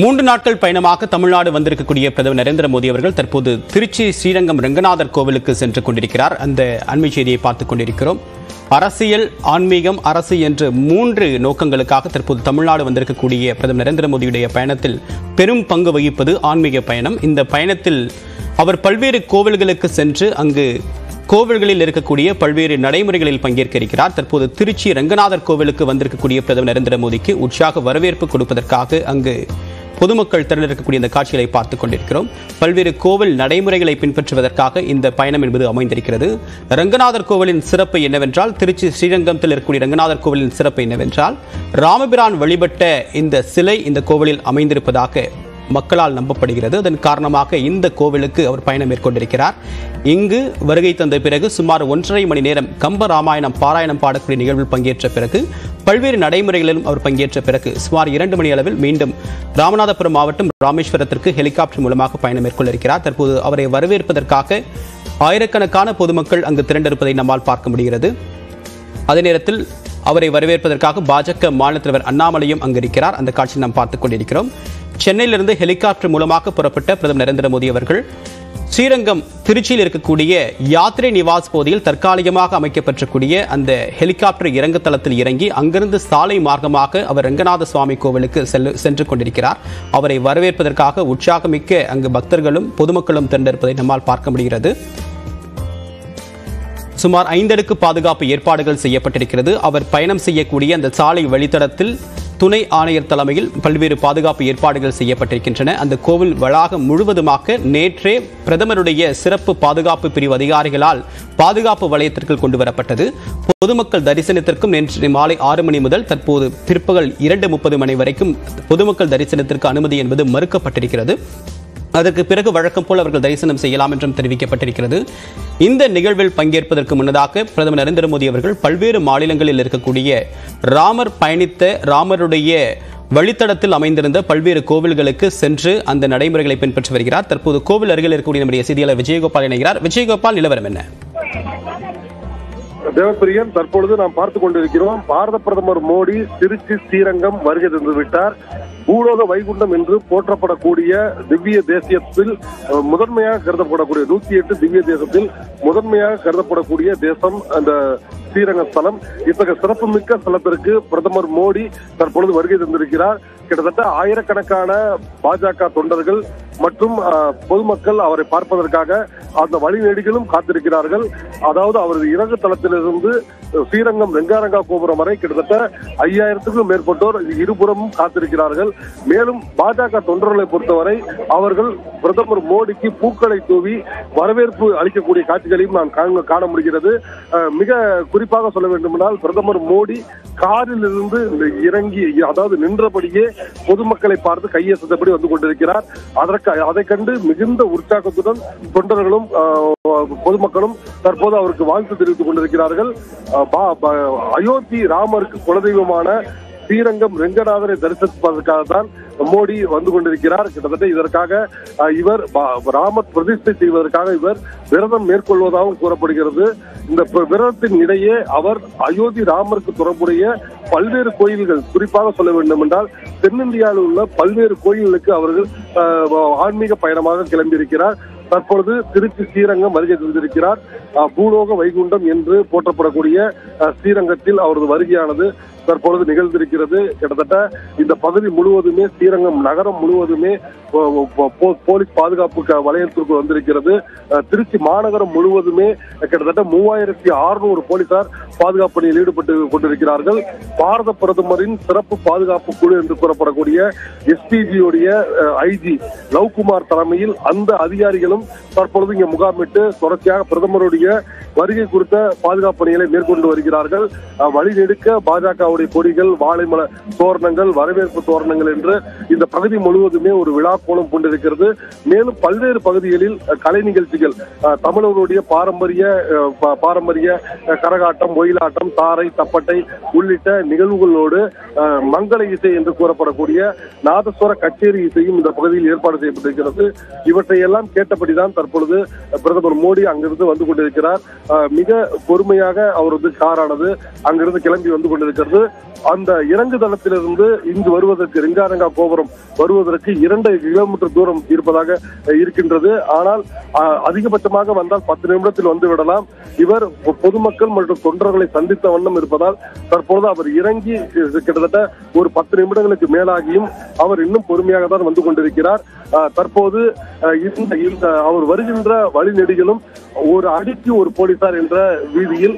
3 நாட்கள் பயணமாக தமிழ்நாடு வந்திருக்கக்கூடிய பிரதமர் நரேந்திர மோடி அவர்கள் தற்போது திருச்சி ஸ்ரீரங்கம் ரங்கநாதர் கோவிலுக்கு சென்று கொண்டிருக்கிறார். அந்த அண்மை செய்தியை பார்த்துக் கொண்டிருக்கிறோம். அரசியல், ஆன்மீகம், அரசு என்று 3 நோக்கங்களுக்காக தற்போது தமிழ்நாடு வந்திருக்கக்கூடிய பிரதமர் நரேந்திர மோடியுடைய பயணத்தில் பெரும் பங்கு வகிப்பது ஆன்மீக பயணம். இந்த பயணத்தில் அவர் பல்வேறு கோவில்களுக்கு சென்று அங்கு கோவில்களில் இருக்கக்கூடிய பல்வேறு நடைமுறைகளில் பங்கேற்க இருக்கிறார். தற்போது திருச்சி ரங்கநாதர் கோவிலுக்கு வந்திருக்கக்கூடிய பிரதமர் நரேந்திர மோடிக்கு உற்சாக வரவேற்பு கொடுப்பதற்காக அங்கு பொதுமக்கள் திரண்டிருக்கக்கூடிய இந்த காட்சிகளை பார்த்துக் கொண்டிருக்கிறோம். பல்வேறு கோவில் நடைமுறைகளை பின்பற்றுவதற்காக இந்த பயணம் என்பது அமைந்திருக்கிறது. ரங்கநாதர் கோவிலின் சிறப்பு என்னவென்றால், திருச்சி ஸ்ரீரங்கத்தில் இருக்கக்கூடிய ரங்கநாதர் கோவிலின் சிறப்பு என்னவென்றால், ராமபிரான் வழிபட்ட இந்த சிலை இந்த கோவிலில் அமைந்திருப்பதாக மக்களால் நம்பப்படுகிறது. அதன் காரணமாக இந்த கோவிலுக்கு அவர் பயணம் மேற்கொண்டிருக்கிறார். இங்கு வருகை தந்த பிறகு சுமார் 1.5 மணி நேரம் கம்ப ராமாயணம் பாராயணம் பாடக்கூடிய நிகழ்வில் பங்கேற்ற பிறகு பல்வேறு நடைமுறைகளிலும் அவர் பங்கேற்ற பிறகு சுமார் 2 மணி அளவில் மீண்டும் ராமநாதபுரம் மாவட்டம் ராமேஸ்வரத்திற்கு ஹெலிகாப்டர் மூலமாக பயணம் மேற்கொள்ள இருக்கிறார். தற்போது அவரை வரவேற்பதற்காக ஆயிரக்கணக்கான பொதுமக்கள் அங்கு திரண்டிருப்பதை நம்மால் பார்க்க முடிகிறது. அதே நேரத்தில் அவரை வரவேற்பதற்காக பாஜக மாநில தலைவர் அண்ணாமலையும் அங்கு இருக்கிறார். அந்த காட்சியை நாம் பார்த்துக் கொண்டிருக்கிறோம். சென்னையிலிருந்து ஹெலிகாப்டர் மூலமாக புறப்பட்ட பிரதமர் நரேந்திர மோடி அவர்கள் ஸ்ரீரங்கம் திருச்சியில் இருக்கக்கூடிய யாத்ரே நிவாஸ் பகுதியில் தற்காலிகமாக அமைக்கப்பட்டிருக்கூடிய அந்த ஹெலிகாப்டர் இறங்கு தளத்தில் இறங்கி அங்கிருந்து சாலை மார்க்கமாக அவர் ரங்கநாத சுவாமி கோவிலுக்கு சென்று கொண்டிருக்கிறார். அவரை வரவேற்பதற்காக உற்சாகமிக்க அங்கு பக்தர்களும் பொதுமக்களும் திரண்டிருப்பதை நம்மால் பார்க்க முடிகிறது. சுமார் 5 அடுக்கு பாதுகாப்பு ஏற்பாடுகள் செய்யப்பட்டிருக்கிறது. அவர் பயணம் செய்யக்கூடிய அந்த சாலை வழித்தடத்தில் துணை ஆணையர் தலைமையில் பல்வேறு பாதுகாப்பு ஏற்பாடுகள் செய்யப்பட்டிருக்கின்றன. அந்த கோவில் வளாகம் முழுவதுமாக நேற்றே பிரதமருடைய சிறப்பு பாதுகாப்பு பிரிவு அதிகாரிகளால் பாதுகாப்பு வலயத்திற்குள் கொண்டு வரப்பட்டது. பொதுமக்கள் தரிசனத்திற்கும் நேற்று மாலை 6 மணி முதல் தற்போது பிற்பகல் 2:30 மணி வரைக்கும் பொதுமக்கள் தரிசனத்திற்கு அனுமதி என்பது மறுக்கப்பட்டிருக்கிறது. அதற்கு பிறகு வழக்கம் போல் அவர்கள் தரிசனம் செய்யலாம் என்றும் தெரிவிக்கப்பட்டிருக்கிறது. இந்த நிகழ்வில் பங்கேற்பதற்கு முன்னதாக பிரதமர் நரேந்திர மோடி அவர்கள் பல்வேறு மாநிலங்களில் இருக்கக்கூடிய ராமர் பயணித்த ராமருடைய வழித்தடத்தில் அமைந்திருந்த பல்வேறு கோவில்களுக்கு சென்று அந்த நடைமுறைகளை பின்பற்றி வருகிறார். தற்போது கோவில் அருகில் இருக்கக்கூடிய நம்முடைய செய்தியாளர் விஜயகோபால் இணைகிறார். விஜயகோபால், நிலவரம் என்ன? தேவப்பிரியன், தற்பொழுது நாம் பார்த்துக் கொண்டிருக்கிறோம். பாரத பிரதமர் மோடி திருச்சி ஸ்ரீரங்கம் வருகை தந்துவிட்டார். பூலோக வைகுண்டம் என்று போற்றப்படக்கூடிய திவ்ய தேசியத்தில் முதன்மையாக கருதப்படக்கூடிய 108 திவ்ய தேசத்தில் முதன்மையாக கருதப்படக்கூடிய தேசம் அந்த ஸ்ரீரங்க ஸ்தலம். இத்தகைய சிறப்புமிக்க ஸ்தலத்திற்கு பிரதமர் மோடி தற்பொழுது வருகை தந்திருக்கிறார். கிட்டத்தட்ட ஆயிரக்கணக்கான பாஜக தொண்டர்கள் மற்றும் பொதுமக்கள் அவரை பார்ப்பதற்காக அந்த வழிநெடுகிலும் காத்திருக்கிறார்கள். அதாவது அவரது இறங்கு தளத்திலிருந்து ஸ்ரீரங்கம் ரெங்காரங்கா கோபுரம் வரை கிட்டத்தட்ட 5000க்கும் மேற்பட்டோர் இருபுறமும் காத்திருக்கிறார்கள். மேலும் பாஜக தொண்டர்களை பொறுத்தவரை அவர்கள் பிரதமர் மோடிக்கு பூக்களை தூவி வரவேற்பு அளிக்கக்கூடிய காட்சிகளையும் நான் காண முடிகிறது. மிக குறிப்பாக சொல்ல வேண்டுமென்றால், பிரதமர் மோடி காரில் இருந்து இறங்கி, அதாவது நின்றபடியே பொதுமக்களை பார்த்து கையசைத்தபடி வந்து கொண்டிருக்கிறார். அதை கண்டு மிகுந்த உற்சாகத்துடன் தொண்டர்களும் பொதுமக்களும் தற்போது அவருக்கு வாழ்த்து தெரிவித்துக் கொண்டிருக்கிறார்கள். அயோத்தி ராமருக்கு குலதெய்வமான ஸ்ரீரங்கம் ரெங்கநாதரை தரிசிப்பதற்காக தான் மோடி வந்து கொண்டிருக்கிறார். கிட்டத்தட்ட இதற்காக இவர் ராமர் பிரதிஷ்டை செய்வதற்காக இவர் விரதம் மேற்கொள்வதாகவும் கூறப்படுகிறது. இந்த விரதத்தின் இடையே அவர் அயோத்தி ராமருக்கு தொடர்புடைய பல்வேறு கோயில்கள், குறிப்பாக சொல்ல வேண்டும் என்றால் தென்னிந்தியாவில் உள்ள பல்வேறு கோயில்களுக்கு அவர்கள் ஆன்மீக பயணமாக கிளம்பியிருக்கிறார். தற்பொழுது திருச்சி ஸ்ரீரங்கம் வருகை தந்திருக்கிறார். பூலோக வைகுண்டம் என்று போற்றப்படக்கூடிய ஸ்ரீரங்கத்தில் அவரது வருகையானது தற்பொழுது நிகழ்ந்திருக்கிறது. கிட்டத்தட்ட இந்த பகுதி முழுவதுமே, ஸ்ரீரங்கம் நகரம் முழுவதுமே போலீஸ் பாதுகாப்பு வலயத்திற்கு வந்திருக்கிறது. திருச்சி மாநகரம் முழுவதுமே கிட்டத்தட்ட 3600 போலீசார் பாதுகாப்பு பணியில் ஈடுபட்டு கொண்டிருக்கிறார்கள். பாரத பிரதமரின் சிறப்பு பாதுகாப்பு குழு என்று கூறப்படக்கூடிய எஸ்பிஜியுடைய ஐஜி லவ்குமார் தலைமையில் அந்த அதிகாரிகளும் தற்பொழுது இங்கே முகாமிட்டு தொடர்ச்சியாக பிரதமருடைய வருகை குறித்த பாதுகாப்பு பணிகளை மேற்கொண்டு வருகிறார்கள். வழிநெடுக்க பாஜகவுடைய கொடிகள், வாழைமல தோரணங்கள், வரவேற்பு தோரணங்கள் என்று இந்த பகுதி முழுவதுமே ஒரு விழா கோலம் கொண்டிருக்கிறது. மேலும் பல்வேறு பகுதிகளில் கலை நிகழ்ச்சிகள், தமிழர்களுடைய பாரம்பரிய கரகாட்டம், ஒயிலாட்டம், தாரை, தப்பட்டை உள்ளிட்ட நிகழ்வுகளோடு மங்கள இசை என்று கூறப்படக்கூடிய நாதஸ்வர கச்சேரி இசையும் இந்த பகுதியில் ஏற்பாடு செய்யப்பட்டிருக்கிறது. இவற்றை எல்லாம் கேட்டபடிதான் தற்பொழுது பிரதமர் மோடி அங்கிருந்து வந்து கொண்டிருக்கிறார். மிக பொறுமையாக அவரது காரானது அங்கிருந்து கிளம்பி வந்து கொண்டிருக்கிறது. அந்த இறங்கு தளத்திலிருந்து இங்கு வருவதற்கு ரிங்காரங்கா கோபுரம் வருவதற்கு 2 கிலோமீட்டர் தூரம் இருப்பதாக இருக்கின்றது. ஆனால் அதிகபட்சமாக வந்தால் 10 நிமிடத்தில் வந்து விடலாம். இவர் பொதுமக்கள் மற்றும் தொண்டர்களை சந்தித்த வண்ணம் இருப்பதால் தற்போது அவர் இறங்கி கிட்டத்தட்ட ஒரு 10 நிமிடங்களுக்கு மேலாகியும் அவர் இன்னும் பொறுமையாக தான் வந்து கொண்டிருக்கிறார். தற்போது அவர் வருகின்ற வழிநெடுகிலும் ஒரு அடிக்கு ஒரு போலீசார் என்ற வீதியில்